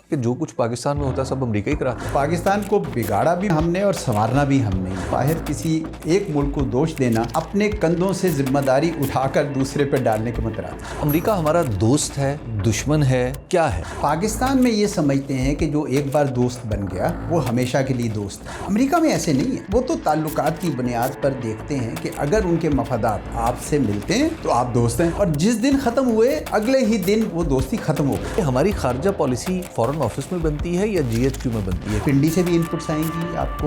کہ جو کچھ پاکستان میں ہوتا ہے سب امریکہ ہی کراتا ہے؟ پاکستان کو بگاڑا بھی ہم نے اور سنوارنا بھی ہم نے. باہر کسی ایک ملک کو دوش دینا اپنے کندھوں سے ذمہ داری اٹھا کر دوسرے پہ ڈالنے کے مترادف ہے. امریکہ ہمارا دوست ہے، دشمن ہے، کیا ہے؟ پاکستان میں یہ سمجھتے ہیں کہ جو ایک بار دوست بن گیا وہ ہمیشہ کے لیے دوست ہے. امریکہ میں ایسے نہیں ہے. وہ تو تعلقات کی بنیاد پر دیکھتے ہیں کہ اگر ان کے مفادات آپ سے ملتے ہیں تو آپ دوست ہیں، اور جس دن ختم ہوئے اگلے ہی دن وہ دوستی ختم ہو گئی. ہماری خارجہ پالیسی فورن آفس میں بنتی ہے یا جی ایچ کیو میں بنتی ہے؟ پنڈی سے بھی انپٹس آئیں گی آپ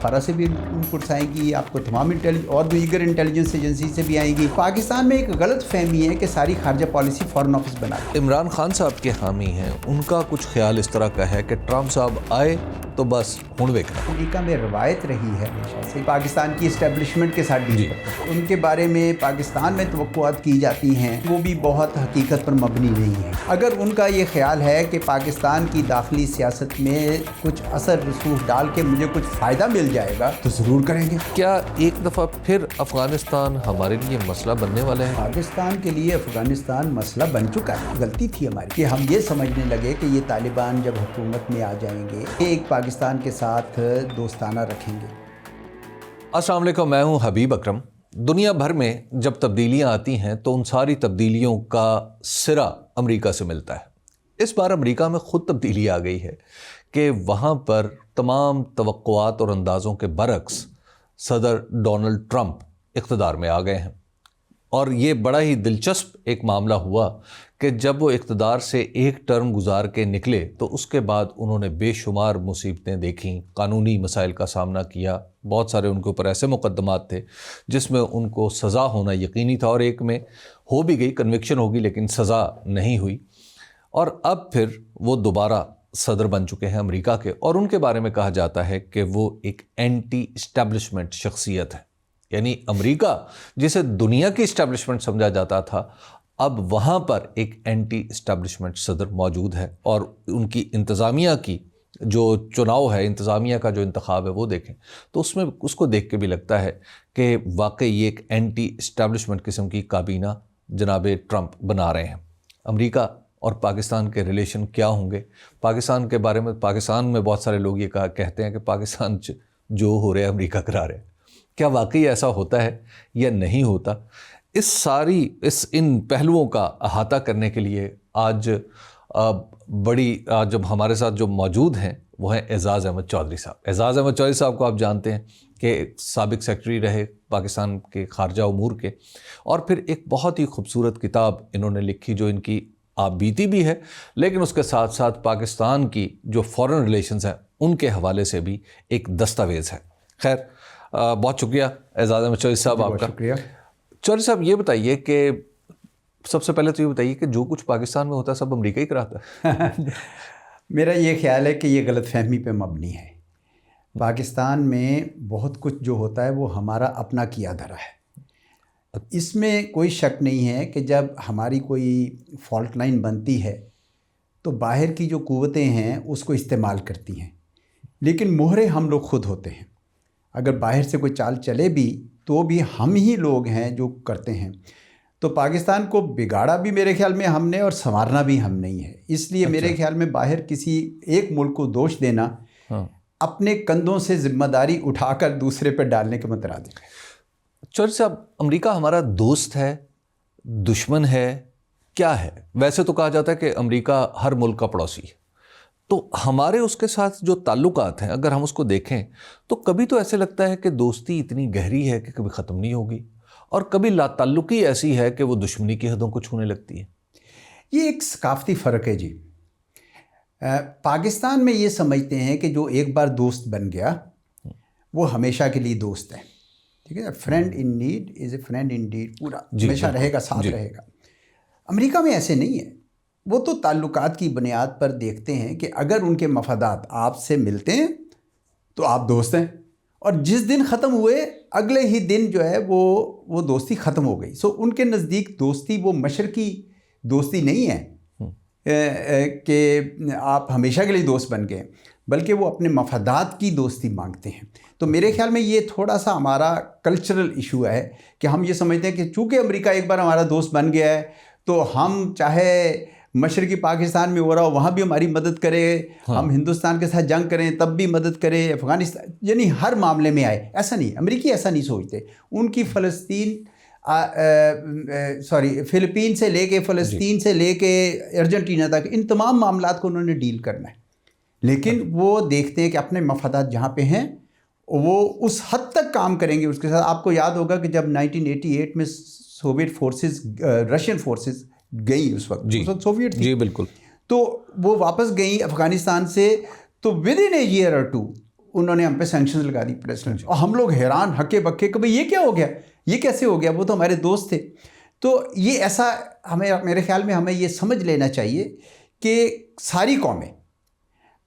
فارا سے بھی انپٹس آئیں گی، آپ کو تمام اور دیگر انٹیلیجنس ایجنسی سے بھی آئیں گی. پاکستان میں ایک غلط فہمی ہے کہ ساری خارجہ پالیسی فورن آفس بنا. عمران خان صاحب کے حامی ہیں، ان کا کچھ خیال اس طرح کا ہے کہ ٹرمپ صاحب آئے تو بس ہن ویکنا. امریکہ میں روایت رہی ہے ہمیشہ سے پاکستان کی اسٹیبلشمنٹ کے ساتھ ڈیل کرتے ہیں. ان کے بارے میں پاکستان میں توقعات کی جاتی ہیں وہ بھی بہت حقیقت پر مبنی نہیں ہیں. اگر ان کا یہ خیال ہے کہ پاکستان کی داخلی سیاست میں کچھ اثر رسوخ ڈال کے مجھے کچھ فائدہ مل جائے گا تو ضرور کریں گے. کیا ایک دفعہ پھر افغانستان ہمارے لیے مسئلہ بننے والا ہے؟ پاکستان کے لیے افغانستان مسئلہ بن چکا ہے. غلطی تھی ہماری کہ ہم یہ سمجھنے لگے کہ یہ طالبان جب حکومت میں آ جائیں گے ایک پاکستان کے ساتھ دوستانہ رکھیں گے. السلام علیکم، میں ہوں حبیب اکرم. دنیا بھر میں جب تبدیلیاں آتی ہیں تو ان ساری تبدیلیوں کا سرا امریکہ سے ملتا ہے. اس بار امریکہ میں خود تبدیلی آ گئی ہے کہ وہاں پر تمام توقعات اور اندازوں کے برعکس صدر ڈونلڈ ٹرمپ اقتدار میں آ گئے ہیں. اور یہ بڑا ہی دلچسپ ایک معاملہ ہوا کہ جب وہ اقتدار سے ایک ٹرم گزار کے نکلے تو اس کے بعد انہوں نے بے شمار مصیبتیں دیکھیں، قانونی مسائل کا سامنا کیا. بہت سارے ان کے اوپر ایسے مقدمات تھے جس میں ان کو سزا ہونا یقینی تھا، اور ایک میں ہو بھی گئی، کنوکشن ہوگی، لیکن سزا نہیں ہوئی. اور اب پھر وہ دوبارہ صدر بن چکے ہیں امریکہ کے، اور ان کے بارے میں کہا جاتا ہے کہ وہ ایک اینٹی اسٹیبلشمنٹ شخصیت ہے. یعنی امریکہ جسے دنیا کی اسٹیبلشمنٹ سمجھا جاتا تھا، اب وہاں پر ایک اینٹی اسٹیبلشمنٹ صدر موجود ہے. اور ان کی انتظامیہ کی جو چناؤ ہے، انتظامیہ کا جو انتخاب ہے وہ دیکھیں تو اس میں اس کو دیکھ کے بھی لگتا ہے کہ واقعی یہ ایک اینٹی اسٹیبلشمنٹ قسم کی کابینہ جناب ٹرمپ بنا رہے ہیں. امریکہ اور پاکستان کے ریلیشن کیا ہوں گے؟ پاکستان کے بارے میں پاکستان میں بہت سارے لوگ یہ کہتے ہیں کہ پاکستان جو ہو رہا ہے امریکہ کرا رہے ہیں. کیا واقعی ایسا ہوتا ہے یا نہیں ہوتا؟ ان پہلوؤں کا احاطہ کرنے کے لیے آج جب ہمارے ساتھ جو موجود ہیں وہ ہیں اعزاز احمد چودھری صاحب. اعزاز احمد چودھری صاحب کو آپ جانتے ہیں کہ سابق سیکرٹری رہے پاکستان کے خارجہ امور کے، اور پھر ایک بہت ہی خوبصورت کتاب انہوں نے لکھی جو ان کی آپ بیتی بھی ہے، لیکن اس کے ساتھ ساتھ پاکستان کی جو فورن ریلیشنز ہیں ان کے حوالے سے بھی ایک دستاویز ہے. خیر، بہت شکریہ اعزاز احمد چودھری صاحب آپ کا. شکریہ. چودھری صاحب یہ بتائیے کہ سب سے پہلے تو یہ بتائیے کہ جو کچھ پاکستان میں ہوتا ہے سب امریکہ ہی کراتا ہے؟ میرا یہ خیال ہے کہ یہ غلط فہمی پہ مبنی ہے. پاکستان میں بہت کچھ جو ہوتا ہے وہ ہمارا اپنا کیا دھرا ہے. اس میں کوئی شک نہیں ہے کہ جب ہماری کوئی فالٹ لائن بنتی ہے تو باہر کی جو قوتیں ہیں اس کو استعمال کرتی ہیں، لیکن مہرے ہم لوگ خود ہوتے ہیں. اگر باہر سے کوئی چال چلے بھی تو بھی ہم ہی لوگ ہیں جو کرتے ہیں. تو پاکستان کو بگاڑا بھی میرے خیال میں ہم نے اور سنوارنا بھی ہم نہیں ہے. اس لیے میرے خیال میں باہر کسی ایک ملک کو دوش دینا اپنے کندھوں سے ذمہ داری اٹھا کر دوسرے پہ ڈالنے کے مترادف ہے. چودھری صاحب، امریکہ ہمارا دوست ہے، دشمن ہے، کیا ہے؟ ویسے تو کہا جاتا ہے کہ امریکہ ہر ملک کا پڑوسی ہے، تو ہمارے اس کے ساتھ جو تعلقات ہیں اگر ہم اس کو دیکھیں تو کبھی تو ایسے لگتا ہے کہ دوستی اتنی گہری ہے کہ کبھی ختم نہیں ہوگی، اور کبھی لا تعلقی ایسی ہے کہ وہ دشمنی کی حدوں کو چھونے لگتی ہے. یہ ایک ثقافتی فرق ہے جی. پاکستان میں یہ سمجھتے ہیں کہ جو ایک بار دوست بن گیا وہ ہمیشہ کے لیے دوست ہے. ٹھیک ہے، friend in need is a friend in deed, پورا ہمیشہ رہے گا، ساتھ رہے گا. امریکہ میں ایسے نہیں ہے. وہ تو تعلقات کی بنیاد پر دیکھتے ہیں کہ اگر ان کے مفادات آپ سے ملتے ہیں تو آپ دوست ہیں، اور جس دن ختم ہوئے اگلے ہی دن جو ہے وہ دوستی ختم ہو گئی. سو ان کے نزدیک دوستی وہ مشرقی دوستی نہیں ہے کہ آپ ہمیشہ کے لیے دوست بن گئے، بلکہ وہ اپنے مفادات کی دوستی مانگتے ہیں. تو میرے خیال میں یہ تھوڑا سا ہمارا کلچرل ایشو ہے کہ ہم یہ سمجھتے ہیں کہ چونکہ امریکہ ایک بار ہمارا دوست بن گیا ہے تو ہم چاہے مشرقی پاکستان میں ہو رہا ہو وہاں بھی ہماری مدد کرے, ہم ہندوستان کے ساتھ جنگ کریں تب بھی مدد کرے, افغانستان یعنی ہر معاملے میں آئے. ایسا نہیں, امریکی ایسا نہیں سوچتے. ان کی فلپین سے لے کے فلسطین سے لے کے ارجنٹینا تک ان تمام معاملات کو انہوں نے ڈیل کرنا ہے. لیکن وہ دیکھتے ہیں کہ اپنے مفادات جہاں پہ ہیں وہ اس حد تک کام کریں گے اس کے ساتھ. آپ کو یاد ہوگا کہ جب 1988 میں سوویٹ فورسز, رشین فورسز گئیں اس وقت سوویٹ تھی, جی بالکل, تو وہ واپس گئیں افغانستان سے, تو ود ان اے ایئر اور 2 انہوں نے ہم پہ سینکشنز لگا دی پریزیڈنٹ. اور ہم لوگ حیران ہکے بکے کہ بھئی یہ کیا ہو گیا, یہ کیسے ہو گیا, وہ تو ہمارے دوست تھے. تو یہ ایسا ہمیں, میرے خیال میں ہمیں یہ سمجھ لینا چاہیے کہ ساری قومیں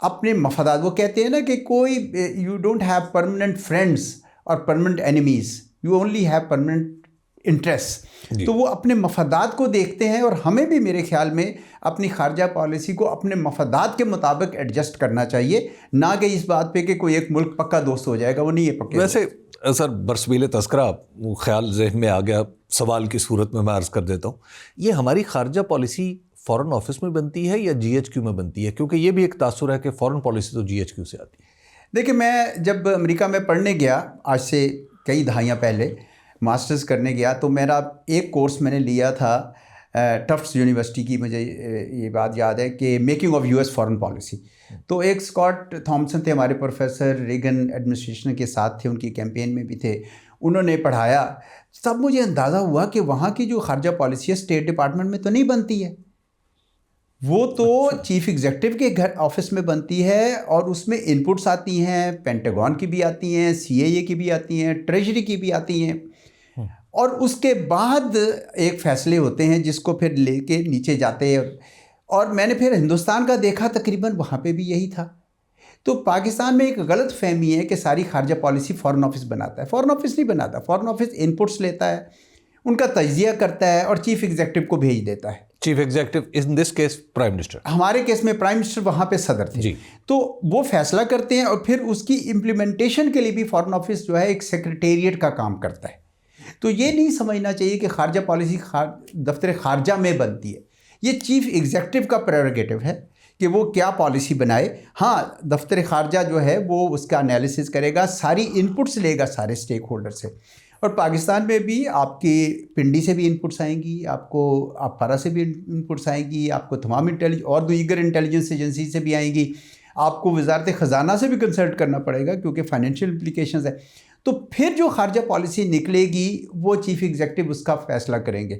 اپنے مفادات, وہ کہتے ہیں نا کہ کوئی you don't have permanent friends اور permanent enemies, you only have permanent interest. تو وہ اپنے مفادات کو دیکھتے ہیں, اور ہمیں بھی میرے خیال میں اپنی خارجہ پالیسی کو اپنے مفادات کے مطابق ایڈجسٹ کرنا چاہیے, نہ کہ اس بات پہ کہ کوئی ایک ملک پکا دوست ہو جائے گا, وہ نہیں ہے پکا. ویسے سر برسبیل تذکرہ خیال ذہن میں آ گیا, سوال کی صورت میں عرض کر دیتا ہوں, یہ ہماری خارجہ پالیسی فورن آفس میں بنتی ہے یا جی ایچ کیو میں بنتی ہے؟ کیونکہ یہ بھی ایک تاثر ہے کہ فورن پالیسی تو جی ایچ کیو سے آتی ہے. دیکھیں, میں جب امریکہ میں پڑھنے گیا آج سے کئی دہائیاں پہلے, ماسٹرز کرنے گیا, تو میرا ایک کورس میں نے لیا تھا ٹفٹس یونیورسٹی کی, مجھے یہ بات یاد ہے کہ making of U S foreign policy. تو ایک اسکاٹ تھامسن تھے ہمارے پروفیسر, ریگن ایڈمنسٹریشن کے ساتھ تھے, ان کی کیمپین میں بھی تھے, انہوں نے پڑھایا. تب مجھے اندازہ ہوا کہ وہاں کی جو خارجہ پالیسی ہے اسٹیٹ ڈپارٹمنٹ میں تو نہیں بنتی ہے, وہ تو چیف ایگزیکٹو کے گھر آفس میں بنتی ہے, اور اس میں ان پٹس آتی ہیں, پینٹاگون کی بھی آتی ہیں, سی اے کی بھی آتی ہیں, ٹریجری کی بھی آتی ہیں, اور اس کے بعد ایک فیصلے ہوتے ہیں جس کو پھر لے کے نیچے جاتے ہیں. اور میں نے پھر ہندوستان کا دیکھا, تقریباً وہاں پہ بھی یہی تھا. تو پاکستان میں ایک غلط فہمی ہے کہ ساری خارجہ پالیسی فارن آفس بناتا ہے. فارن آفس نہیں بناتا, فارن آفس ان پٹس لیتا ہے, ان کا تجزیہ کرتا ہے اور چیف ایگزیکٹو کو بھیج دیتا ہے. Chief executive in this case prime minister, ہمارے کیس میں پرائم منسٹر وہاں پہ صدر تھے. تو وہ فیصلہ کرتے ہیں, اور پھر اس کی امپلیمنٹیشن کے لیے بھی فارن آفس جو ہے ایک سیکریٹریٹ کا کام کرتا ہے. تو یہ نہیں سمجھنا چاہیے کہ خارجہ پالیسی دفتر خارجہ میں بنتی ہے. یہ چیف ایگزیکٹو کا پریروگیٹو ہے کہ وہ کیا پالیسی بنائے. ہاں, دفتر خارجہ جو ہے وہ اس کا انالیسس کرے گا, ساری ان پٹس لے گا سارے اسٹیک ہولڈر سے. اور پاکستان میں بھی آپ کی پنڈی سے بھی ان پٹس آئیں گی, آپ کو پارا سے بھی ان پٹس آئیں گی, آپ کو تمام اور دیگر انٹیلیجنس ایجنسی سے بھی آئیں گی, آپ کو وزارت خزانہ سے بھی کنسلٹ کرنا پڑے گا کیونکہ فائنینشیل امپلیکیشنز ہے. تو پھر جو خارجہ پالیسی نکلے گی وہ چیف ایگزیکٹو اس کا فیصلہ کریں گے.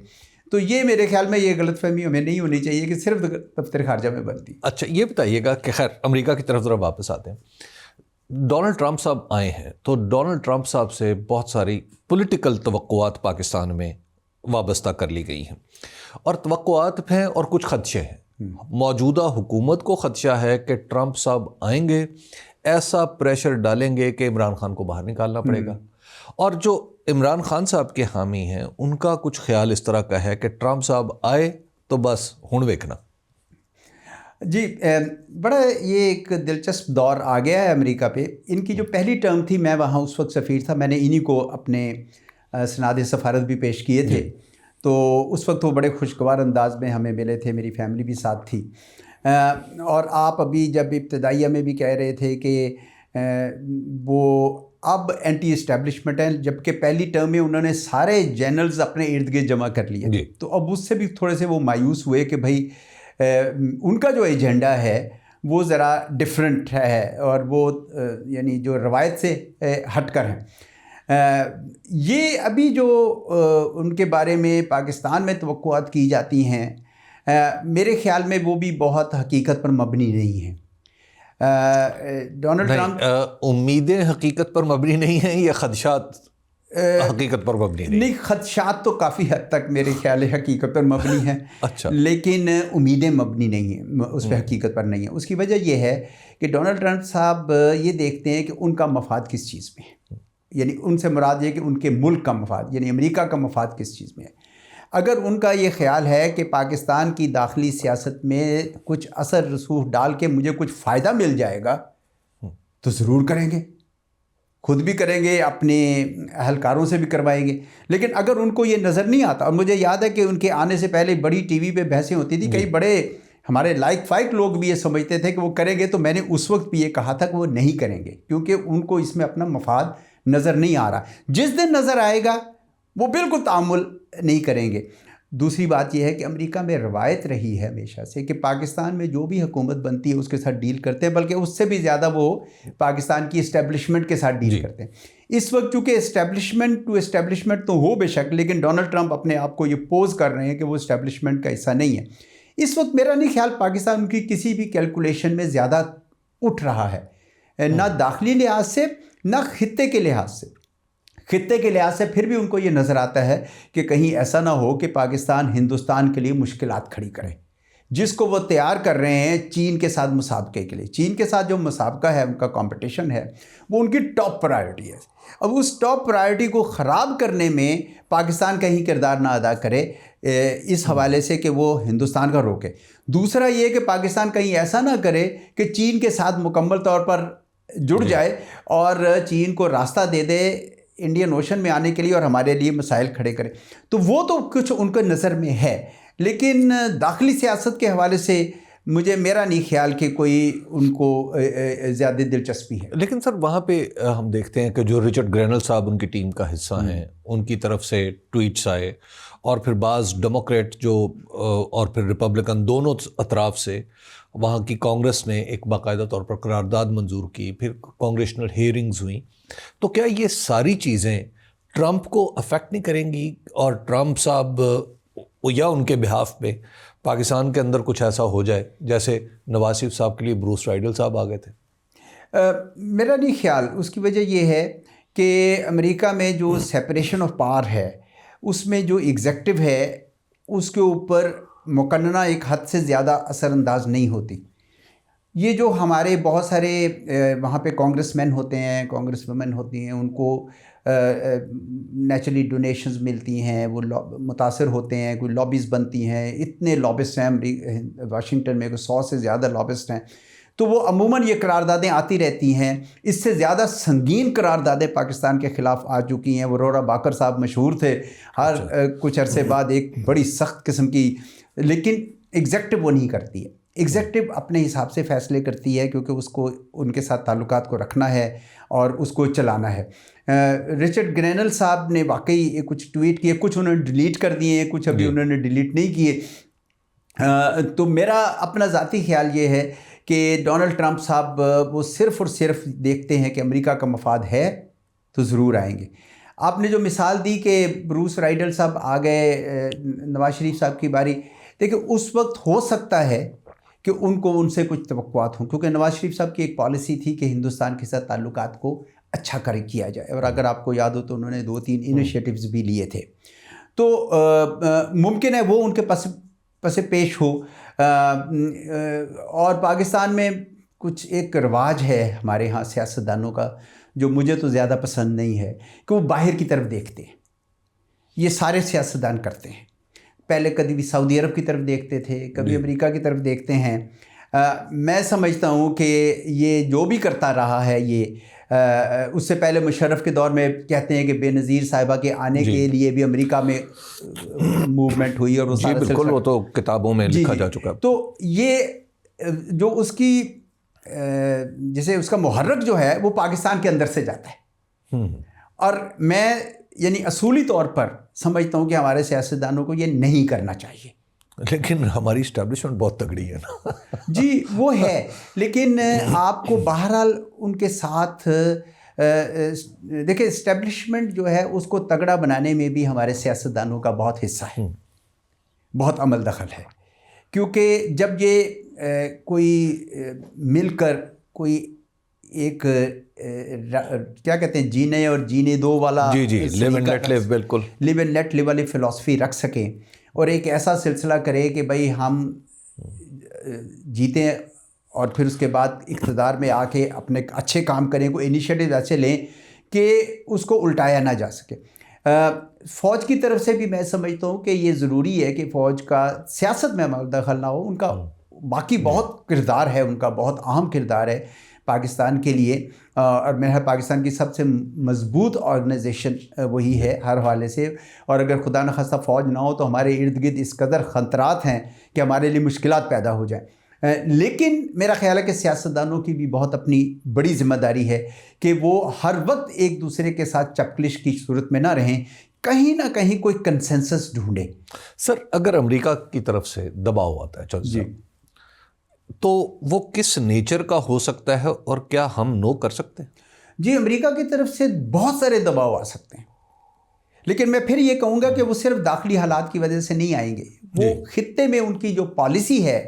تو یہ میرے خیال میں یہ غلط فہمی ہمیں نہیں ہونی چاہیے کہ صرف دفتر خارجہ میں بنتی. اچھا, یہ بتائیے گا کہ خیر امریکہ کی طرف ذرا واپس آتے ہیں. ڈونلڈ ٹرمپ صاحب آئے ہیں, تو ڈونلڈ ٹرمپ صاحب سے بہت ساری پولیٹیکل توقعات پاکستان میں وابستہ کر لی گئی ہیں, اور توقعات ہیں اور کچھ خدشے ہیں. موجودہ حکومت کو خدشہ ہے کہ ٹرمپ صاحب آئیں گے, ایسا پریشر ڈالیں گے کہ عمران خان کو باہر نکالنا پڑے گا, اور جو عمران خان صاحب کے حامی ہیں ان کا کچھ خیال اس طرح کا ہے کہ ٹرمپ صاحب آئے تو بس ہن ویکھنا. جی, بڑا یہ ایک دلچسپ دور آ گیا ہے امریکہ پہ. ان کی جو پہلی ٹرم تھی, میں وہاں اس وقت سفیر تھا, میں نے انہی کو اپنے سناد سفارت بھی پیش کیے تھے. تو اس وقت وہ بڑے خوشگوار انداز میں ہمیں ملے تھے, میری فیملی بھی ساتھ تھی. اور آپ ابھی جب ابتدائیہ میں بھی کہہ رہے تھے کہ وہ اب اینٹی اسٹیبلشمنٹ ہیں, جبکہ پہلی ٹرم میں انہوں نے سارے جنرلز اپنے ارد گرد جمع کر لیے. تو اب اس سے بھی تھوڑے سے وہ مایوس ہوئے کہ بھائی ان کا جو ایجنڈا ہے وہ ذرا ڈفرینٹ ہے, اور وہ یعنی جو روایت سے ہٹ کر ہیں. یہ ابھی جو ان کے بارے میں پاکستان میں توقعات کی جاتی ہیں, میرے خیال میں وہ بھی بہت حقیقت پر مبنی نہیں ہیں. ڈونلڈ ٹرمپ امیدیں حقیقت پر مبنی نہیں ہیں یا خدشات حقیقت پر مبنی نہیں؟ خدشات تو کافی حد تک میرے خیال ہے حقیقت پر مبنی ہیں. اچھا, لیکن امیدیں مبنی نہیں ہیں, اس پہ حقیقت پر نہیں ہیں. اس کی وجہ یہ ہے کہ ڈونلڈ ٹرمپ صاحب یہ دیکھتے ہیں کہ ان کا مفاد کس چیز میں ہے, یعنی ان سے مراد یہ کہ ان کے ملک کا مفاد, یعنی امریکہ کا مفاد کس چیز میں ہے. اگر ان کا یہ خیال ہے کہ پاکستان کی داخلی سیاست میں کچھ اثر رسوخ ڈال کے مجھے کچھ فائدہ مل جائے گا تو ضرور کریں گے, خود بھی کریں گے، اپنے اہلکاروں سے بھی کروائیں گے. لیکن اگر ان کو یہ نظر نہیں آتا، اور مجھے یاد ہے کہ ان کے آنے سے پہلے بڑی ٹی وی پہ بحثیں ہوتی تھی، کئی بڑے ہمارے لائک فائٹ لوگ بھی یہ سمجھتے تھے کہ وہ کریں گے، تو میں نے اس وقت بھی یہ کہا تھا کہ وہ نہیں کریں گے، کیونکہ ان کو اس میں اپنا مفاد نظر نہیں آ رہا. جس دن نظر آئے گا وہ بالکل تعامل نہیں کریں گے. دوسری بات یہ ہے کہ امریکہ میں روایت رہی ہے ہمیشہ سے کہ پاکستان میں جو بھی حکومت بنتی ہے اس کے ساتھ ڈیل کرتے ہیں، بلکہ اس سے بھی زیادہ وہ پاکستان کی اسٹیبلشمنٹ کے ساتھ ڈیل کرتے ہیں. اس وقت چونکہ اسٹیبلشمنٹ ٹو اسٹیبلشمنٹ تو ہو بے شک، لیکن ڈونلڈ ٹرمپ اپنے آپ کو یہ پوز کر رہے ہیں کہ وہ اسٹیبلشمنٹ کا حصہ نہیں ہے. اس وقت میرا نہیں خیال پاکستان ان کی کسی بھی کیلکولیشن میں زیادہ اٹھ رہا ہے، نہ داخلی لحاظ سے نہ خطے کے لحاظ سے. خطے کے لحاظ سے پھر بھی ان کو یہ نظر آتا ہے کہ کہیں ایسا نہ ہو کہ پاکستان ہندوستان کے لیے مشکلات کھڑی کرے، جس کو وہ تیار کر رہے ہیں چین کے ساتھ مسابقے کے لیے. چین کے ساتھ جو مسابقہ ہے، ان کا کمپٹیشن ہے، وہ ان کی ٹاپ پرائیورٹی ہے. اب اس ٹاپ پرائیورٹی کو خراب کرنے میں پاکستان کہیں کردار نہ ادا کرے اس حوالے سے کہ وہ ہندوستان کا روکے. دوسرا یہ کہ پاکستان کہیں ایسا نہ کرے کہ چین کے ساتھ مکمل طور پر جڑ جائے اور چین کو راستہ دے دے انڈین اوشن میں آنے کے لیے اور ہمارے لیے مسائل کھڑے کرے. تو وہ تو کچھ ان کے نظر میں ہے، لیکن داخلی سیاست کے حوالے سے میرا نہیں خیال کہ کوئی ان کو زیادہ دلچسپی ہے. لیکن سر وہاں پہ ہم دیکھتے ہیں کہ جو رچرڈ گرینل صاحب ان کی ٹیم کا حصہ ہیں، ان کی طرف سے ٹویٹس آئے، اور پھر بعض ڈیموکریٹ جو اور پھر ریپبلکن دونوں اطراف سے وہاں کی کانگریس نے ایک باقاعدہ طور پر قرارداد منظور کی، پھر کانگریشنل ہیئرنگز ہوئیں. تو کیا یہ ساری چیزیں ٹرمپ کو افیکٹ نہیں کریں گی، اور ٹرمپ صاحب یا ان کے بہاف پہ پاکستان کے اندر کچھ ایسا ہو جائے جیسے نواز شریف صاحب کے لیے بروس رائڈل صاحب آ گئے تھے؟ میرا نہیں خیال. اس کی وجہ یہ ہے کہ امریکہ میں جو سیپریشن آف پاور ہے، اس میں جو ایگزیکٹو ہے اس کے اوپر مقننہ ایک حد سے زیادہ اثر انداز نہیں ہوتی. یہ جو ہمارے بہت سارے وہاں پہ کانگریس مین ہوتے ہیں، کانگریس وومن ہوتی ہیں، ان کو نیچرلی ڈونیشنز ملتی ہیں، وہ متاثر ہوتے ہیں، کوئی لابیز بنتی ہیں. اتنے لابسٹ ہیں واشنگٹن میں، 100 سے زیادہ لابسٹ ہیں. تو وہ عموماً یہ قراردادیں آتی رہتی ہیں. اس سے زیادہ سنگین قراردادیں پاکستان کے خلاف آ چکی ہیں. وہ رورا باکر صاحب مشہور تھے، ہر کچھ عرصے بعد ایک بڑی سخت قسم کی، لیکن ایگزیکٹو وہ نہیں کرتی ہے. ایگزیکٹو اپنے حساب سے فیصلے کرتی ہے، کیونکہ اس کو ان کے ساتھ تعلقات کو رکھنا ہے اور اس کو چلانا ہے. رچرڈ گرینل صاحب نے واقعی کچھ ٹویٹ کیے، کچھ انہوں نے ڈیلیٹ کر دیے ہیں، کچھ ابھی انہوں نے ڈیلیٹ نہیں کیے. تو میرا اپنا ذاتی خیال یہ ہے کہ ڈونلڈ ٹرمپ صاحب وہ صرف اور صرف دیکھتے ہیں کہ امریکہ کا مفاد ہے تو ضرور آئیں گے. آپ نے جو مثال دی کہ بروس رائڈل صاحب آ گئے، نواز شریف صاحب کی باری، دیکھیں اس وقت ہو سکتا ہے کہ ان سے کچھ توقعات ہوں، کیونکہ نواز شریف صاحب کی ایک پالیسی تھی کہ ہندوستان کے ساتھ تعلقات کو اچھا کیا جائے، اور اگر آپ کو یاد ہو تو انہوں نے 2-3 انیشیٹوز بھی لیے تھے. تو ممکن ہے وہ ان کے پس پیش ہو. اور پاکستان میں کچھ ایک رواج ہے ہمارے ہاں سیاستدانوں کا جو مجھے تو زیادہ پسند نہیں ہے، کہ وہ باہر کی طرف دیکھتے ہیں. یہ سارے سیاستدان کرتے ہیں. پہلے کبھی بھی سعودی عرب کی طرف دیکھتے تھے، کبھی امریکہ کی طرف دیکھتے ہیں. میں سمجھتا ہوں کہ یہ جو بھی کرتا رہا ہے، یہ اس سے پہلے مشرف کے دور میں کہتے ہیں کہ بے نظیر صاحبہ کے آنے کے لیے بھی امریکہ میں موومنٹ ہوئی، اور وہ جی بالکل، وہ تو کتابوں میں لکھا جا چکا. تو یہ جو اس کی جیسے اس کا محرک جو ہے وہ پاکستان کے اندر سے جاتا ہے. اور میں یعنی اصولی طور پر سمجھتا ہوں کہ ہمارے سیاستدانوں کو یہ نہیں کرنا چاہیے. لیکن ہماری اسٹیبلشمنٹ بہت تگڑی ہے نا. جی وہ ہے، لیکن آپ کو بہرحال ان کے ساتھ دیکھیں اسٹیبلشمنٹ جو ہے اس کو تگڑا بنانے میں بھی ہمارے سیاستدانوں کا بہت حصہ ہے، بہت عمل دخل ہے. کیونکہ جب یہ کوئی مل کر کوئی ایک کیا کہتے ہیں جینے اور جینے دو والا، لیو اینڈ لیٹ لیو، بالکل لیو اینڈ لیٹ لیو والی فلاسفی رکھ سکیں، اور ایک ایسا سلسلہ کرے کہ بھائی ہم جیتیں اور پھر اس کے بعد اقتدار میں آ کے اپنے اچھے کام کریں، کوئی انیشیٹو ایسے لیں کہ اس کو الٹایا نہ جا سکے. فوج کی طرف سے بھی میں سمجھتا ہوں کہ یہ ضروری ہے کہ فوج کا سیاست میں دخل نہ ہو. ان کا باقی بہت کردار ہے، ان کا بہت اہم کردار ہے. پاکستان کے لیے، اور میرا پاکستان کی سب سے مضبوط آرگنائزیشن وہی ہے ہر حوالے سے، اور اگر خدا نخواستہ فوج نہ ہو تو ہمارے ارد گرد اس قدر خطرات ہیں کہ ہمارے لیے مشکلات پیدا ہو جائیں۔ لیکن میرا خیال ہے کہ سیاستدانوں کی بھی بہت اپنی بڑی ذمہ داری ہے کہ وہ ہر وقت ایک دوسرے کے ساتھ چپکلش کی صورت میں نہ رہیں، کہیں نہ کہیں کوئی کنسنسس ڈھونڈے۔ سر اگر امریکہ کی طرف سے دباؤ آتا ہے چودھری صاحب، تو وہ کس نیچر کا ہو سکتا ہے اور کیا ہم نو کر سکتے ہیں؟ جی، امریکہ کی طرف سے بہت سارے دباؤ آ سکتے ہیں، لیکن میں پھر یہ کہوں گا کہ وہ صرف داخلی حالات کی وجہ سے نہیں آئیں گے، وہ خطے میں ان کی جو پالیسی ہے،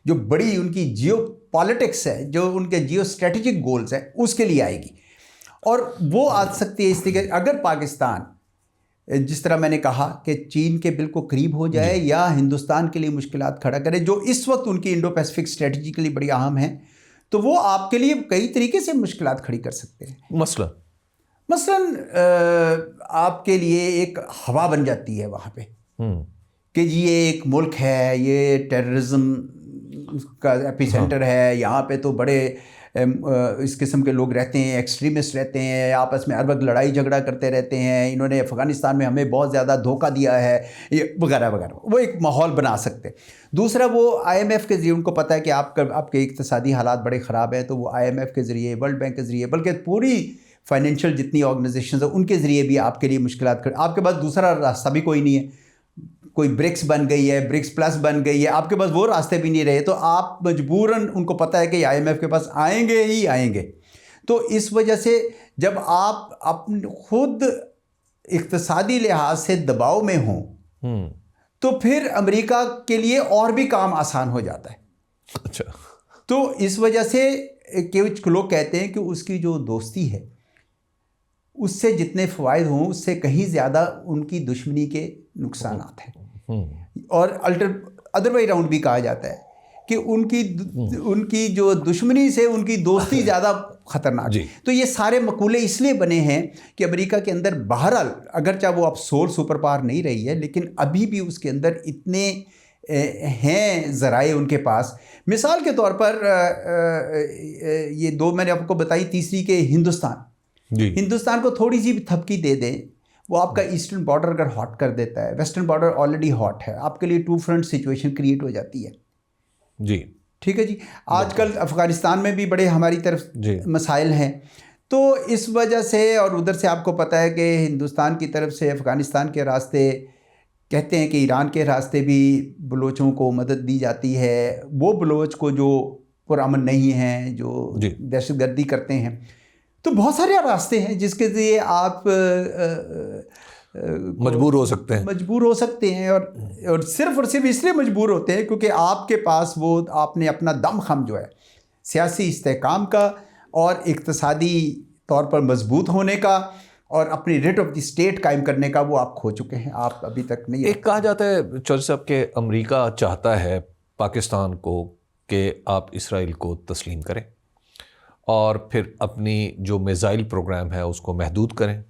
جو بڑی ان کی جیو پالیٹکس ہے، جو ان کے جیو اسٹریٹجک گولز ہیں، اس کے لیے آئے گی، اور وہ آ سکتی ہے اس لیے کہ اگر پاکستان جس طرح میں نے کہا کہ چین کے بالکل قریب ہو جائے یا ہندوستان کے لیے مشکلات کھڑا کرے، جو اس وقت ان کی انڈو پیسفک اسٹریٹجی کے لیے بڑی اہم ہیں، تو وہ آپ کے لیے کئی طریقے سے مشکلات کھڑی کر سکتے ہیں۔ مثلاً آپ کے لیے ایک ہوا بن جاتی ہے وہاں پہ کہ جی یہ ایک ملک ہے، یہ ٹیررزم کا ایپی سینٹر ہے، یہاں پہ تو بڑے اس قسم کے لوگ رہتے ہیں، ایکسٹریمسٹ رہتے ہیں، آپس میں ہر وقت لڑائی جھگڑا کرتے رہتے ہیں، انہوں نے افغانستان میں ہمیں بہت زیادہ دھوکہ دیا ہے، یہ وغیرہ وغیرہ، وہ ایک ماحول بنا سکتے ہیں۔ دوسرا، وہ آئی ایم ایف کے ذریعے، ان کو پتہ ہے کہ آپ کے اقتصادی حالات بڑے خراب ہیں، تو وہ آئی ایم ایف کے ذریعے، ورلڈ بینک کے ذریعے، بلکہ پوری فائنینشیل جتنی آرگنائزیشنز ہیں ان کے ذریعے بھی آپ کے لیے مشکلات آپ کے پاس دوسرا راستہ بھی کوئی نہیں ہے، کوئی برکس بن گئی ہے، برکس پلس بن گئی ہے، آپ کے پاس وہ راستے بھی نہیں رہے، تو آپ مجبوراً، ان کو پتہ ہے کہ آئی ایم ایف کے پاس آئیں گے ہی آئیں گے، تو اس وجہ سے جب آپ خود اقتصادی لحاظ سے دباؤ میں ہوں تو پھر امریکہ کے لیے اور بھی کام آسان ہو جاتا ہے۔ اچھا، تو اس وجہ سے کچھ لوگ کہتے ہیں کہ اس کی جو دوستی ہے اس سے جتنے فوائد ہوں اس سے کہیں زیادہ ان کی دشمنی کے نقصانات ہیں، اور ادر وے راؤنڈ بھی کہا جاتا ہے کہ ان کی جو دشمنی سے ان کی دوستی زیادہ خطرناک ہے۔ تو یہ سارے مقولے اس لیے بنے ہیں کہ امریکہ کے اندر بہرحال اگرچہ وہ اب سول سپر پاور نہیں رہی ہے، لیکن ابھی بھی اس کے اندر اتنے ہیں ذرائع ان کے پاس۔ مثال کے طور پر یہ دو میں نے آپ کو بتائی، تیسری کہ ہندوستان کو تھوڑی سی بھی تھپکی دے دیں، وہ آپ کا ایسٹرن بارڈر اگر ہاٹ کر دیتا ہے، ویسٹرن بارڈر آلریڈی ہاٹ ہے، آپ کے لیے ٹو فرنٹ سچویشن کریٹ ہو جاتی ہے۔ جی ٹھیک ہے جی، آج کل افغانستان میں بھی بڑے ہماری طرف مسائل ہیں، تو اس وجہ سے، اور ادھر سے آپ کو پتہ ہے کہ ہندوستان کی طرف سے افغانستان کے راستے، کہتے ہیں کہ ایران کے راستے بھی بلوچوں کو مدد دی جاتی ہے، وہ بلوچ کو جو پرامن نہیں ہیں، جو دہشت گردی کرتے ہیں، تو بہت سارے راستے ہیں جس کے ذریعے آپ مجبور ہو سکتے ہیں، اور صرف اس لیے مجبور ہوتے ہیں کیونکہ آپ کے پاس وہ آپ نے اپنا دم خم جو ہے سیاسی استحکام کا اور اقتصادی طور پر مضبوط ہونے کا اور اپنی ریٹ آف دی اسٹیٹ قائم کرنے کا، وہ آپ کھو چکے ہیں، آپ ابھی تک نہیں۔ ایک کہا جاتا ہے چودھری صاحب کہ امریکہ چاہتا ہے پاکستان کو کہ آپ اسرائیل کو تسلیم کریں اور پھر اپنی جو میزائل پروگرام ہے اس کو محدود کریں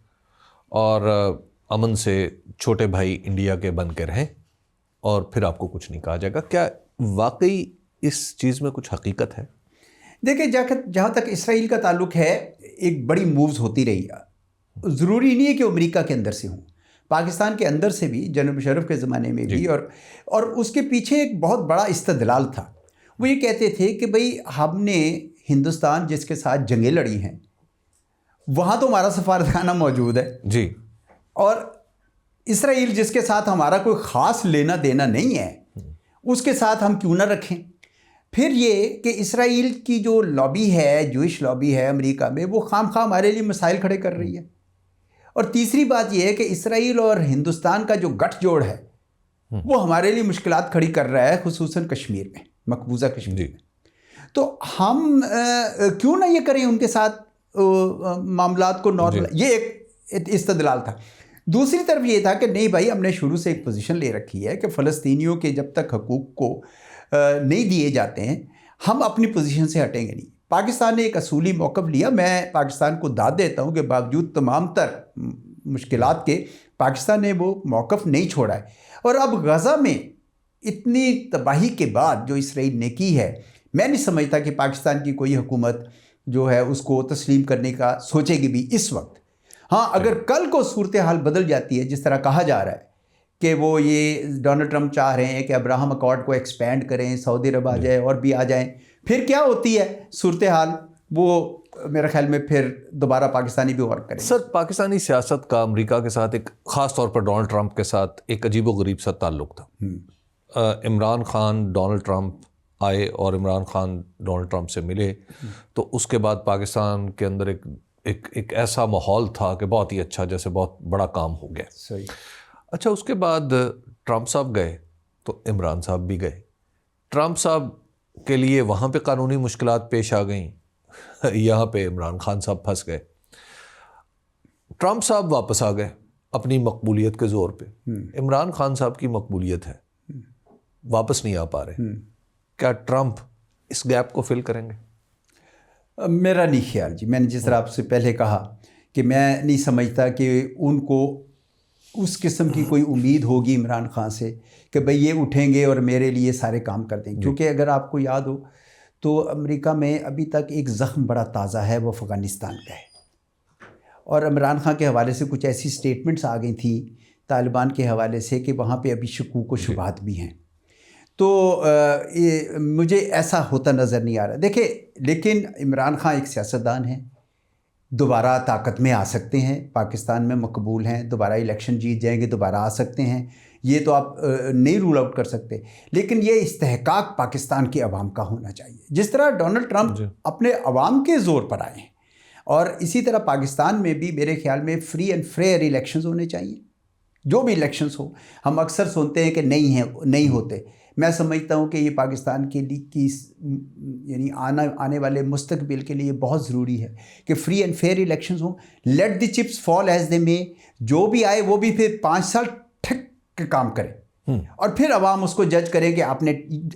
اور امن سے چھوٹے بھائی انڈیا کے بن کے رہیں، اور پھر آپ کو کچھ نہیں کہا جائے گا۔ کیا واقعی اس چیز میں کچھ حقیقت ہے؟ دیکھیں، جہاں تک اسرائیل کا تعلق ہے، ایک بڑی مووز ہوتی رہی ہے، ضروری نہیں ہے کہ امریکہ کے اندر سے ہوں، پاکستان کے اندر سے بھی، جنرل مشرف کے زمانے میں بھی، اور اس کے پیچھے ایک بہت بڑا استدلال تھا۔ وہ یہ کہتے تھے کہ بھئی ہم نے ہندوستان جس کے ساتھ جنگیں لڑی ہیں وہاں تو ہمارا سفارتخانہ موجود ہے جی، اور اسرائیل جس کے ساتھ ہمارا کوئی خاص لینا دینا نہیں ہے، اس کے ساتھ ہم کیوں نہ رکھیں۔ پھر یہ کہ اسرائیل کی جو لابی ہے، جوئش لابی ہے امریکہ میں، وہ خام خواہ ہمارے لیے مسائل کھڑے کر رہی ہے۔ اور تیسری بات یہ ہے کہ اسرائیل اور ہندوستان کا جو گٹھ جوڑ ہے وہ ہمارے لیے مشکلات کھڑی کر رہا ہے، خصوصاً کشمیر میں، مقبوضہ کشمیر میں۔ تو ہم کیوں نہ یہ کریں ان کے ساتھ معاملات کو نارمل، یہ ایک استدلال تھا۔ دوسری طرف یہ تھا کہ نہیں بھائی، ہم نے شروع سے ایک پوزیشن لے رکھی ہے کہ فلسطینیوں کے جب تک حقوق کو نہیں دیے جاتے ہیں ہم اپنی پوزیشن سے ہٹیں گے نہیں۔ پاکستان نے ایک اصولی موقف لیا، میں پاکستان کو داد دیتا ہوں کہ باوجود تمام تر مشکلات کے پاکستان نے وہ موقف نہیں چھوڑا ہے، اور اب غزہ میں اتنی تباہی کے بعد جو اسرائیل نے کی ہے، میں نہیں سمجھتا کہ پاکستان کی کوئی حکومت جو ہے اس کو تسلیم کرنے کا سوچے گی بھی اس وقت. ہاں اگر کل کو صورتحال بدل جاتی ہے جس طرح کہا جا رہا ہے کہ وہ یہ ڈونلڈ ٹرمپ چاہ رہے ہیں کہ ابراہم اکارڈ کو ایکسپینڈ کریں, سعودی عرب آ جائے اور بھی آ جائیں, پھر کیا ہوتی ہے صورتحال, وہ میرے خیال میں پھر دوبارہ پاکستانی بھی ورک کریں. سر پاکستانی سیاست کا امریکہ کے ساتھ ایک خاص طور پر ڈونلڈ ٹرمپ کے ساتھ ایک عجیب و غریب سا تعلق تھا. عمران خان ڈونلڈ ٹرمپ آئے اور عمران خان ڈونلڈ ٹرمپ سے ملے تو اس کے بعد پاکستان کے اندر ایک ایسا ماحول تھا کہ بہت ہی اچھا, جیسے بہت بڑا کام ہو گیا. صحیح. اچھا اس کے بعد ٹرمپ صاحب گئے تو عمران صاحب بھی گئے. ٹرمپ صاحب کے لیے وہاں پہ قانونی مشکلات پیش آ گئیں, یہاں پہ عمران خان صاحب پھنس گئے. ٹرمپ صاحب واپس آ گئے اپنی مقبولیت کے زور پہ. عمران خان صاحب کی مقبولیت ہے, واپس نہیں آ پا رہے. کیا ٹرمپ اس گیپ کو فل کریں گے؟ میرا نہیں خیال جی. میں نے جس طرح آپ سے پہلے کہا کہ میں نہیں سمجھتا کہ ان کو اس قسم کی کوئی امید ہوگی عمران خان سے کہ بھئی یہ اٹھیں گے اور میرے لیے سارے کام کر دیں گے. کیونکہ اگر آپ کو یاد ہو تو امریکہ میں ابھی تک ایک زخم بڑا تازہ ہے, وہ افغانستان کا ہے. اور عمران خان کے حوالے سے کچھ ایسی سٹیٹمنٹس آ گئی تھیں طالبان کے حوالے سے کہ وہاں پہ ابھی شکوک و شبہات بھی ہیں. تو مجھے ایسا ہوتا نظر نہیں آ رہا. دیکھیں لیکن عمران خان ایک سیاستدان ہیں, دوبارہ طاقت میں آ سکتے ہیں, پاکستان میں مقبول ہیں, دوبارہ الیکشن جیت جائیں گے, دوبارہ آ سکتے ہیں, یہ تو آپ نہیں رول آؤٹ کر سکتے. لیکن یہ استحقاق پاکستان کے عوام کا ہونا چاہیے. جس طرح ڈونلڈ ٹرمپ اپنے عوام کے زور پر آئے ہیں, اور اسی طرح پاکستان میں بھی میرے خیال میں فری اینڈ فیئر الیکشنز ہونے چاہیے. جو بھی الیکشنز ہو, ہم اکثر سنتے ہیں کہ نہیں ہوتے. میں سمجھتا ہوں کہ یہ پاکستان کے لیے کی یعنی آنے والے مستقبل کے لیے بہت ضروری ہے کہ فری اینڈ فیئر الیکشنز ہوں. Let the chips fall as they may, جو بھی آئے وہ بھی پھر 5 سال ٹھیک کے کام کرے اور پھر عوام اس کو جج کرے کہ آپ نے,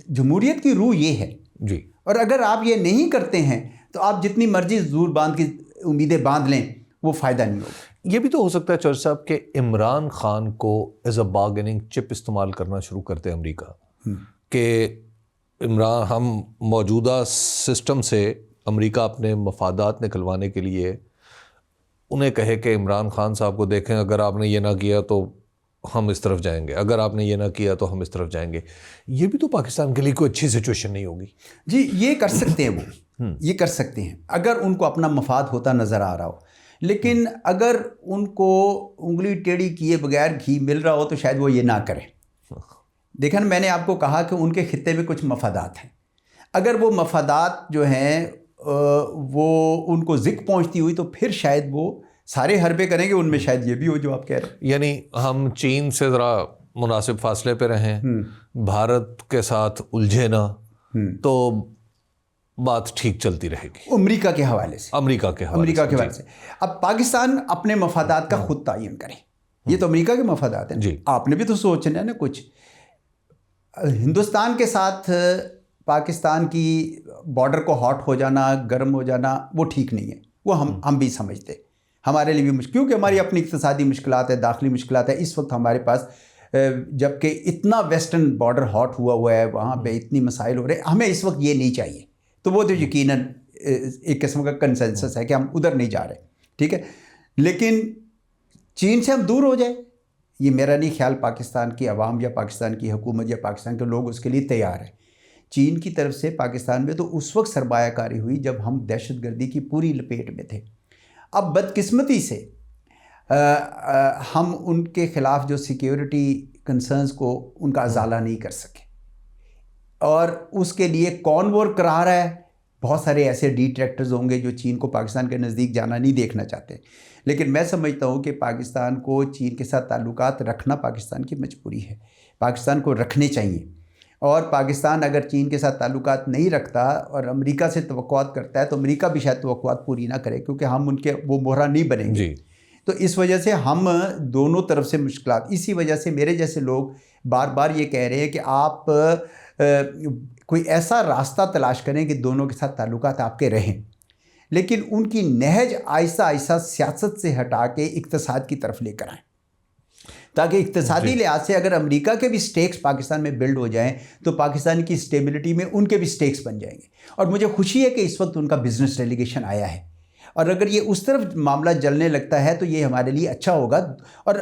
جمہوریت کی روح یہ ہے جی. اور اگر آپ یہ نہیں کرتے ہیں تو آپ جتنی مرضی زور باندھ کی امیدیں باندھ لیں, وہ فائدہ نہیں ہوگا. یہ بھی تو ہو سکتا ہے چور صاحب کہ عمران خان کو ایز اے بارگیننگ چپ استعمال کرنا شروع کرتے امریکہ, کہ ہم موجودہ سسٹم سے امریکہ اپنے مفادات نکلوانے کے لیے انہیں کہے کہ عمران خان صاحب کو دیکھیں, اگر آپ نے یہ نہ کیا تو ہم اس طرف جائیں گے, اگر آپ نے یہ نہ کیا تو ہم اس طرف جائیں گے. یہ بھی تو پاکستان کے لیے کوئی اچھی سچویشن نہیں ہوگی. جی یہ کر سکتے ہیں, وہ یہ کر سکتے ہیں اگر ان کو اپنا مفاد ہوتا نظر آ رہا ہو. لیکن اگر ان کو انگلی ٹیڑھی کیے بغیر گھی مل رہا ہو تو شاید وہ یہ نہ کریں. دیکھیں میں نے آپ کو کہا کہ ان کے خطے میں کچھ مفادات ہیں. اگر وہ مفادات جو ہیں وہ ان کو ذک پہنچتی ہوئی تو پھر شاید وہ سارے حربے کریں گے. ان میں شاید یہ بھی ہو جو آپ کہہ رہے ہیں, یعنی ہم چین سے ذرا مناسب فاصلے پہ رہیں, بھارت کے ساتھ الجھے نہ, تو بات ٹھیک چلتی رہے گی. امریکہ کے حوالے سے امریکہ کے حوالے سے اب پاکستان اپنے مفادات کا خود تعین کرے. یہ تو امریکہ کے مفادات ہیں جی. آپ نے بھی تو سوچنا ہے نا کچھ. ہندوستان کے ساتھ پاکستان کی بارڈر کو ہاٹ ہو جانا, گرم ہو جانا, وہ ٹھیک نہیں ہے. وہ ہم بھی سمجھتے, ہمارے لیے بھی مشکل, کیونکہ ہماری اپنی اقتصادی مشکلات ہے, داخلی مشکلات ہے. اس وقت ہمارے پاس جب کہ اتنا ویسٹرن بارڈر ہاٹ ہوا ہے, وہاں پہ اتنی مسائل ہو رہے ہیں, ہمیں اس وقت یہ نہیں چاہیے. تو وہ تو یقیناً ایک قسم کا کنسنسس ہے کہ ہم ادھر نہیں جا رہے, ٹھیک ہے. لیکن چین سے ہم دور ہو جائیں, یہ میرا نہیں خیال پاکستان کی عوام یا پاکستان کی حکومت یا پاکستان کے لوگ اس کے لیے تیار ہیں. چین کی طرف سے پاکستان میں تو اس وقت سرمایہ کاری ہوئی جب ہم دہشت گردی کی پوری لپیٹ میں تھے. اب بدقسمتی سے ہم ان کے خلاف جو سیکیورٹی کنسرنز کو ان کا ازالہ نہیں کر سکے, اور اس کے لیے کون وار کرا رہا ہے. بہت سارے ایسے ڈیٹریکٹرز ہوں گے جو چین کو پاکستان کے نزدیک جانا نہیں دیکھنا چاہتے. لیکن میں سمجھتا ہوں کہ پاکستان کو چین کے ساتھ تعلقات رکھنا پاکستان کی مجبوری ہے, پاکستان کو رکھنے چاہیے. اور پاکستان اگر چین کے ساتھ تعلقات نہیں رکھتا اور امریکہ سے توقعات کرتا ہے تو امریکہ بھی شاید توقعات پوری نہ کرے, کیونکہ ہم ان کے وہ مہرہ نہیں بنیں گے. تو اس وجہ سے ہم دونوں طرف سے مشکلات, اسی وجہ سے میرے جیسے لوگ بار بار یہ کہہ رہے ہیں کہ آپ کوئی ایسا راستہ تلاش کریں کہ دونوں کے ساتھ تعلقات آپ کے رہیں, لیکن ان کی نہج آہستہ آہستہ سیاست سے ہٹا کے اقتصاد کی طرف لے کر آئیں. تاکہ اقتصادی لحاظ سے اگر امریکہ کے بھی سٹیکس پاکستان میں بلڈ ہو جائیں تو پاکستان کی اسٹیبلٹی میں ان کے بھی سٹیکس بن جائیں گے. اور مجھے خوشی ہے کہ اس وقت ان کا بزنس ڈیلیگیشن آیا ہے, اور اگر یہ اس طرف معاملہ جلنے لگتا ہے تو یہ ہمارے لیے اچھا ہوگا. اور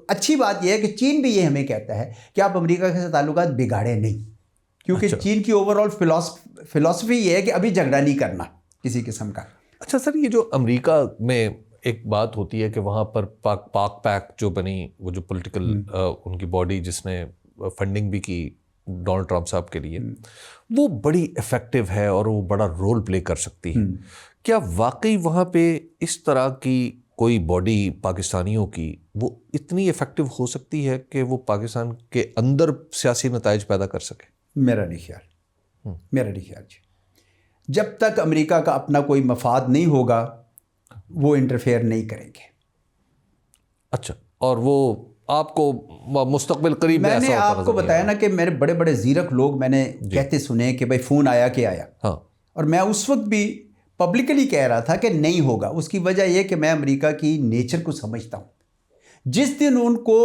اچھی بات یہ ہے کہ چین بھی یہ ہمیں کہتا ہے کہ آپ امریکہ کے ساتھ تعلقات بگاڑے نہیں, کیونکہ چین کی اوور آل فلاسفی یہ ہے کہ ابھی جھگڑا نہیں کرنا کسی قسم کا. اچھا سر, یہ جو امریکہ میں ایک بات ہوتی ہے کہ وہاں پر پاک پیک جو بنی, وہ جو پولیٹیکل ان کی باڈی جس نے فنڈنگ بھی کی ڈونلڈ ٹرمپ صاحب کے لیے, وہ بڑی افیکٹو ہے اور وہ بڑا رول پلے کر سکتی ہے. کیا واقعی وہاں پہ اس طرح کی کوئی باڈی پاکستانیوں کی وہ اتنی افیکٹو ہو سکتی ہے کہ وہ پاکستان کے اندر سیاسی نتائج پیدا کر سکے؟ میرا نہیں خیال جی. جب تک امریکہ کا اپنا کوئی مفاد نہیں ہوگا وہ انٹرفیئر نہیں کریں گے. اچھا, اور وہ آپ کو مستقبل قریب میں نے آپ کو بتایا نا کہ میرے بڑے بڑے زیرک لوگ میں نے کہتے سنے کہ بھائی فون آیا کہ آیا, ہاں, اور میں اس وقت بھی پبلکلی کہہ رہا تھا کہ نہیں ہوگا. اس کی وجہ یہ کہ میں امریکہ کی نیچر کو سمجھتا ہوں. جس دن ان کو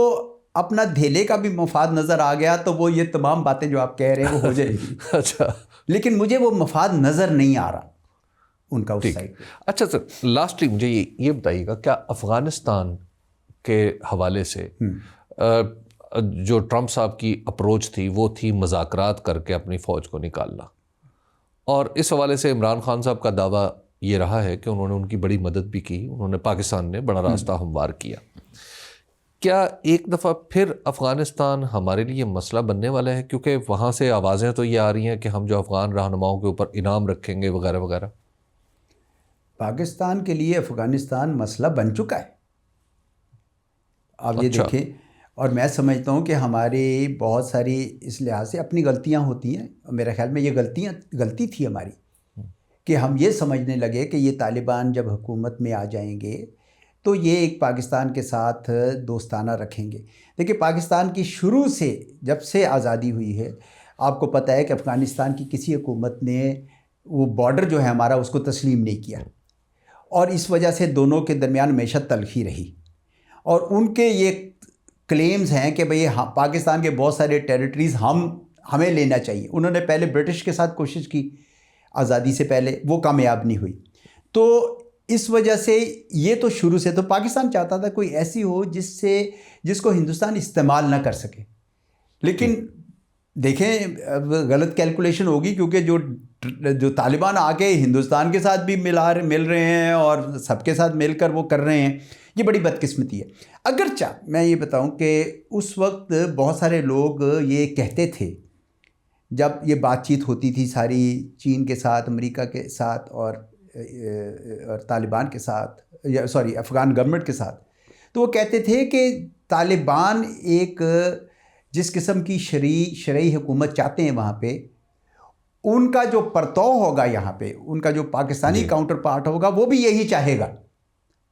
اپنا دھیلے کا بھی مفاد نظر آ گیا تو وہ یہ تمام باتیں جو آپ کہہ رہے ہیں وہ ہو جائے گی. اچھا, لیکن مجھے وہ مفاد نظر نہیں آ رہا ان کا اس سائڈ پہ. اچھا سر, لاسٹلی مجھے یہ بتائیے گا, کیا افغانستان کے حوالے سے جو ٹرمپ صاحب کی اپروچ تھی وہ تھی مذاکرات کر کے اپنی فوج کو نکالنا, اور اس حوالے سے عمران خان صاحب کا دعویٰ یہ رہا ہے کہ انہوں نے ان کی بڑی مدد بھی کی, انہوں نے پاکستان نے بڑا راستہ ہموار کیا. کیا ایک دفعہ پھر افغانستان ہمارے لیے مسئلہ بننے والا ہے, کیونکہ وہاں سے آوازیں تو یہ آ رہی ہیں کہ ہم جو افغان رہنماؤں کے اوپر انعام رکھیں گے وغیرہ وغیرہ؟ پاکستان کے لیے افغانستان مسئلہ بن چکا ہے, آپ یہ دیکھیں. اور میں سمجھتا ہوں کہ ہماری بہت ساری اس لحاظ سے اپنی غلطیاں ہوتی ہیں. میرے خیال میں یہ غلطی تھی ہماری کہ ہم یہ سمجھنے لگے کہ یہ طالبان جب حکومت میں آ جائیں گے تو یہ ایک پاکستان کے ساتھ دوستانہ رکھیں گے. دیکھیں, پاکستان کی شروع سے جب سے آزادی ہوئی ہے آپ کو پتہ ہے کہ افغانستان کی کسی حکومت نے وہ بارڈر جو ہے ہمارا اس کو تسلیم نہیں کیا, اور اس وجہ سے دونوں کے درمیان ہمیشہ تلخی رہی. اور ان کے یہ کلیمز ہیں کہ بھئی پاکستان کے بہت سارے ٹیریٹریز ہمیں لینا چاہیے. انہوں نے پہلے برٹش کے ساتھ کوشش کی آزادی سے پہلے, وہ کامیاب نہیں ہوئی. تو اس وجہ سے یہ تو شروع سے تو پاکستان چاہتا تھا کوئی ایسی ہو جس کو ہندوستان استعمال نہ کر سکے. لیکن دیکھیں اب غلط کیلکولیشن ہوگی, کیونکہ جو طالبان آ کے ہندوستان کے ساتھ بھی مل رہے ہیں اور سب کے ساتھ مل کر وہ کر رہے ہیں, یہ بڑی بدقسمتی ہے. اگرچہ میں یہ بتاؤں کہ اس وقت بہت سارے لوگ یہ کہتے تھے جب یہ بات چیت ہوتی تھی ساری چین کے ساتھ, امریکہ کے ساتھ اور طالبان کے ساتھ, افغان گورنمنٹ کے ساتھ, تو وہ کہتے تھے کہ طالبان ایک جس قسم کی شرعی حکومت چاہتے ہیں وہاں پہ, ان کا جو پرتو ہوگا یہاں پہ, ان کا جو پاکستانی کاؤنٹر پارٹ ہوگا وہ بھی یہی چاہے گا.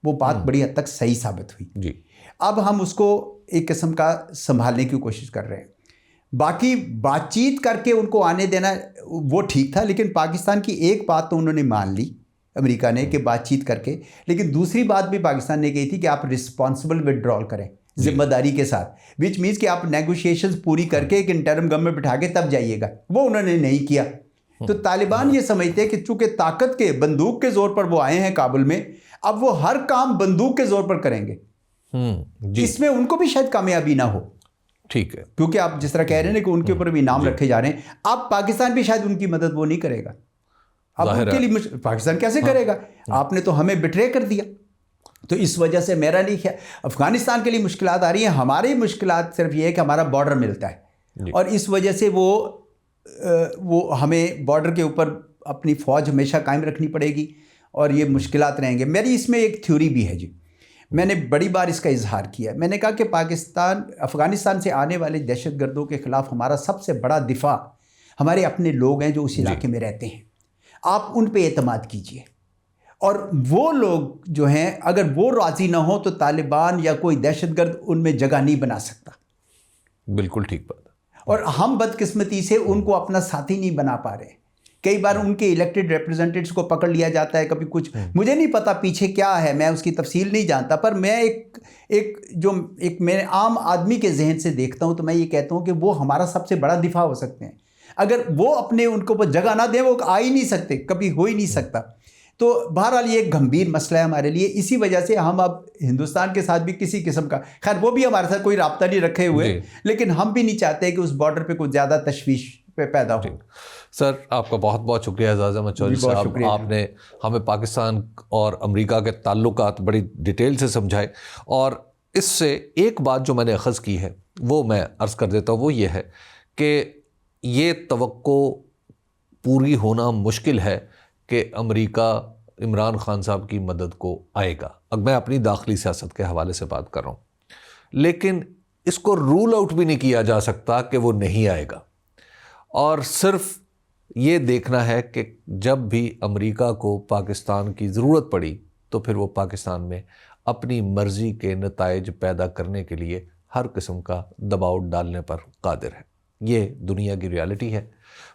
وہ بات بڑی حد تک صحیح ثابت ہوئی جی. اب ہم اس کو ایک قسم کا سنبھالنے کی کوشش کر رہے ہیں. باقی بات چیت کر کے ان کو آنے دینا وہ ٹھیک تھا, لیکن پاکستان کی ایک بات تو انہوں نے مان لی امریکہ نے کہ بات چیت کر کے, لیکن دوسری بات بھی پاکستان نے کہی تھی کہ آپ رسپانسبل وڈرال کریں, ذمہ داری کے ساتھ, وچ مینس کہ آپ نیگوشیشنز پوری کر کے ایک انٹرم گورنمنٹ بٹھا کے تب جائیے گا. وہ انہوں نے نہیں کیا. تو طالبان یہ سمجھتے ہیں کہ چونکہ طاقت کے بندوق کے زور پر وہ آئے ہیں کابل میں, اب وہ ہر کام بندوق کے زور پر کریں گے. اس میں ان کو بھی شاید کامیابی نہ ہو. ٹھیک ہے, کیونکہ آپ جس طرح کہہ رہے ہیں کہ ان کے اوپر بھی انعام رکھے جا رہے ہیں, اب پاکستان بھی شاید ان کی مدد وہ نہیں کرے گا. اب ان کے لیے پاکستان کیسے کرے گا, آپ نے تو ہمیں بٹرے کر دیا. تو اس وجہ سے میرا نہیں خیال افغانستان کے لیے مشکلات آ رہی ہیں. ہماری مشکلات صرف یہ ہے کہ ہمارا بارڈر ملتا ہے, اور اس وجہ سے وہ ہمیں بارڈر کے اوپر اپنی فوج ہمیشہ قائم رکھنی پڑے گی, اور یہ مشکلات رہیں گے. میری اس میں ایک تھیوری بھی ہے جی, میں نے بڑی بار اس کا اظہار کیا. میں نے کہا کہ افغانستان سے آنے والے دہشت گردوں کے خلاف ہمارا سب سے بڑا دفاع ہمارے اپنے لوگ ہیں جو اس علاقے میں رہتے ہیں. آپ ان پہ اعتماد کیجئے, اور وہ لوگ جو ہیں اگر وہ راضی نہ ہوں تو طالبان یا کوئی دہشت گرد ان میں جگہ نہیں بنا سکتا. بالکل ٹھیک بات. اور ہم بدقسمتی سے ان کو اپنا ساتھی نہیں بنا پا رہے, کئی بار ان کے الیکٹڈ ریپرزینٹیٹس کو پکڑ لیا جاتا ہے, کبھی کچھ, مجھے نہیں پتا پیچھے کیا ہے, میں اس کی تفصیل نہیں جانتا, پر میں ایک میں عام آدمی کے ذہن سے دیکھتا ہوں تو میں یہ کہتا ہوں کہ وہ ہمارا سب سے بڑا دفاع ہو سکتے ہیں. اگر وہ اپنے ان کو جگہ نہ دیں وہ آ ہی نہیں سکتے, کبھی ہو ہی نہیں سکتا. تو بہرحال یہ ایک گھمبیر مسئلہ ہے ہمارے لیے. اسی وجہ سے ہم اب ہندوستان کے ساتھ بھی کسی قسم کا, خیر وہ بھی ہمارے ساتھ کوئی رابطہ نہیں رکھے ہوئے, لیکن ہم بھی نہیں چاہتے کہ اس بارڈر پہ کچھ زیادہ تشویش پیدا ہو. سر آپ کا بہت بہت شکریہ اعزاز احمد چودھری صاحب, آپ نے ہمیں پاکستان اور امریکہ کے تعلقات بڑی ڈیٹیل سے سمجھائے. اور اس سے ایک بات جو میں نے اخذ کی ہے وہ میں عرض کر دیتا ہوں, وہ یہ ہے کہ یہ توقع پوری ہونا مشکل ہے کہ امریکہ عمران خان صاحب کی مدد کو آئے گا. اب میں اپنی داخلی سیاست کے حوالے سے بات کر رہا ہوں, لیکن اس کو رول آؤٹ بھی نہیں کیا جا سکتا کہ وہ نہیں آئے گا. اور صرف یہ دیکھنا ہے کہ جب بھی امریکہ کو پاکستان کی ضرورت پڑی تو پھر وہ پاکستان میں اپنی مرضی کے نتائج پیدا کرنے کے لیے ہر قسم کا دباؤ ڈالنے پر قادر ہے. یہ دنیا کی ریالٹی ہے.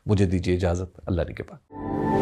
مجھے دیجیے اجازت, اللہ نگہبان.